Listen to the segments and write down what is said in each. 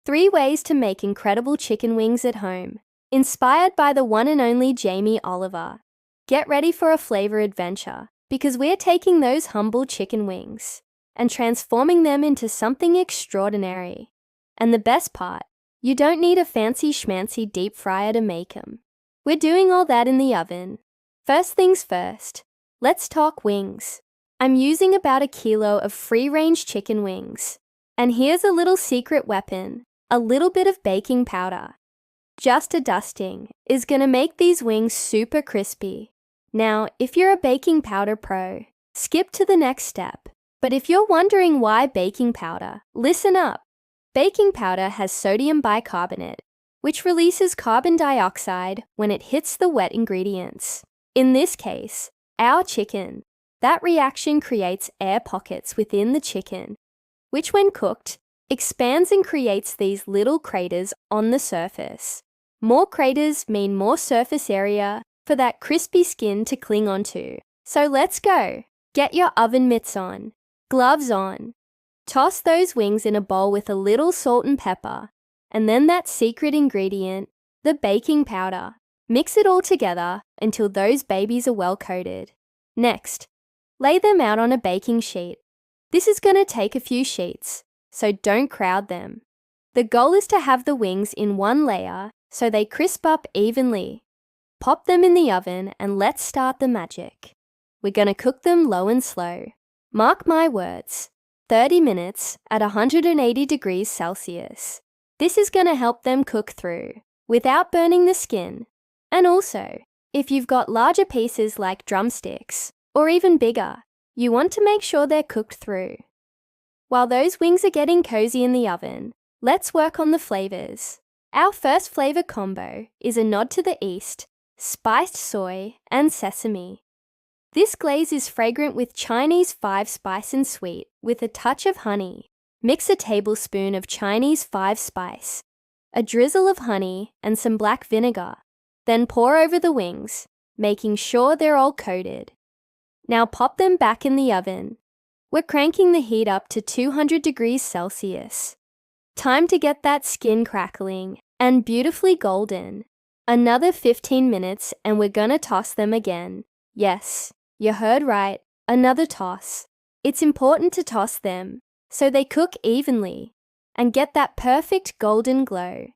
3 ways to make incredible chicken wings at home. Inspired by the one and only Jamie Oliver. Get ready for a flavor adventure, because we're taking those humble chicken wings and transforming them into something extraordinary. And the best part, you don't need a fancy schmancy deep fryer to make them. We're doing all that in the oven. First things first, let's talk wings. I'm using about 1 kilo of free-range chicken wings. And here's a little secret weapon, a little bit of baking powder. Just a dusting is gonna make these wings super crispy. Now, if you're a baking powder pro, skip to the next step. But if you're wondering why baking powder, listen up. Baking powder has sodium bicarbonate, which releases carbon dioxide when it hits the wet ingredients. In this case, our chicken. That reaction creates air pockets within the chicken, which when cooked, expands and creates these little craters on the surface. More craters mean more surface area for that crispy skin to cling onto. So let's go. Get your oven mitts on, gloves on. Toss those wings in a bowl with a little salt and pepper, and then that secret ingredient, the baking powder. Mix it all together until those babies are well coated. Next, lay them out on a baking sheet. This is going to take a few sheets, so don't crowd them. The goal is to have the wings in one layer so they crisp up evenly. Pop them in the oven and let's start the magic. We're going to cook them low and slow. Mark my words, 30 minutes at 180 degrees Celsius. This is going to help them cook through without burning the skin. And also, if you've got larger pieces like drumsticks, or even bigger, you want to make sure they're cooked through. While those wings are getting cozy in the oven, let's work on the flavors. Our first flavor combo is a nod to the East, spiced soy and sesame. This glaze is fragrant with Chinese 5-spice and sweet with a touch of honey. Mix a tablespoon of Chinese 5-spice, a drizzle of honey and some black vinegar. Then pour over the wings, making sure they're all coated. Now pop them back in the oven. We're cranking the heat up to 200 degrees Celsius. Time to get that skin crackling and beautifully golden. Another 15 minutes and we're gonna toss them again. Yes, you heard right, another toss. It's important to toss them so they cook evenly and get that perfect golden glow.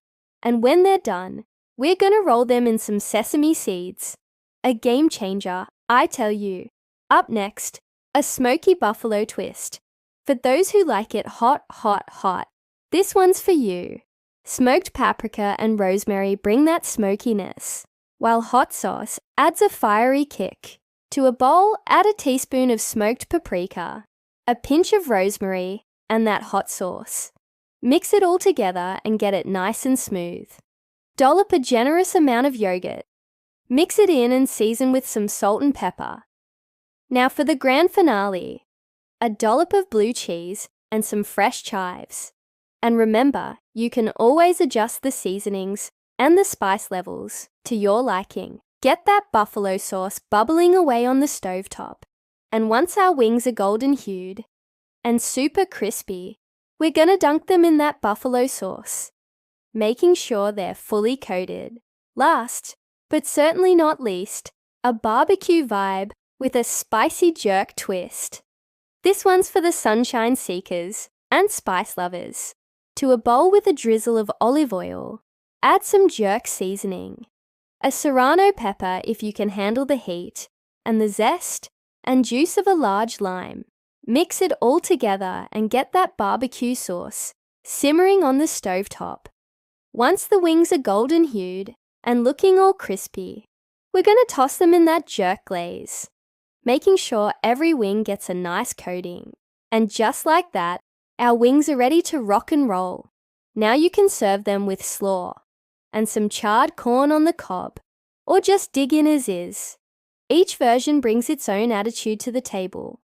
And when they're done, we're gonna roll them in some sesame seeds. A game changer, I tell you. Up next, a Smoky Buffalo twist. For those who like it hot, hot, hot, this one's for you. Smoked paprika and rosemary bring that smokiness, while hot sauce adds a fiery kick. To a bowl, add a teaspoon of smoked paprika, a pinch of rosemary, and that hot sauce. Mix it all together and get it nice and smooth. Dollop a generous amount of yogurt. Mix it in and season with some salt and pepper. Now for the grand finale, a dollop of blue cheese and some fresh chives. And remember, you can always adjust the seasonings and the spice levels to your liking. Get that buffalo sauce bubbling away on the stovetop. And once our wings are golden hued and super crispy, we're gonna dunk them in that buffalo sauce, making sure they're fully coated. Last, but certainly not least, a barbecue vibe with a spicy jerk twist. This one's for the sunshine seekers and spice lovers. To a bowl with a drizzle of olive oil, add some jerk seasoning, a serrano pepper if you can handle the heat, and the zest and juice of a large lime. Mix it all together and get that barbecue sauce simmering on the stovetop. Once the wings are golden hued and looking all crispy, we're going to toss them in that jerk glaze, making sure every wing gets a nice coating. And just like that, our wings are ready to rock and roll. Now you can serve them with slaw and some charred corn on the cob, or just dig in as is. Each version brings its own attitude to the table,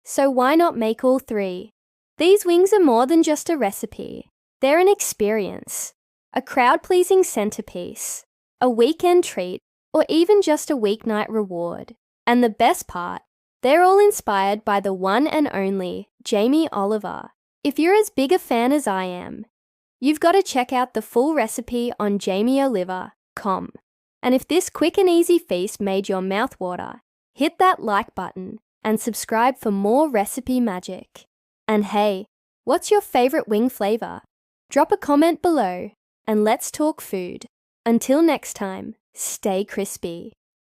so why not make all 3? These wings are more than just a recipe. They're an experience, a crowd-pleasing centerpiece, a weekend treat, or even just a weeknight reward. And the best part, they're all inspired by the one and only Jamie Oliver. If you're as big a fan as I am, You've got to check out the full recipe on jamieoliver.com. And if this quick and easy feast made your mouth water, hit that like button and subscribe for more recipe magic. And hey, what's your favorite wing flavor? Drop a comment below and let's talk food. Until next time, stay crispy.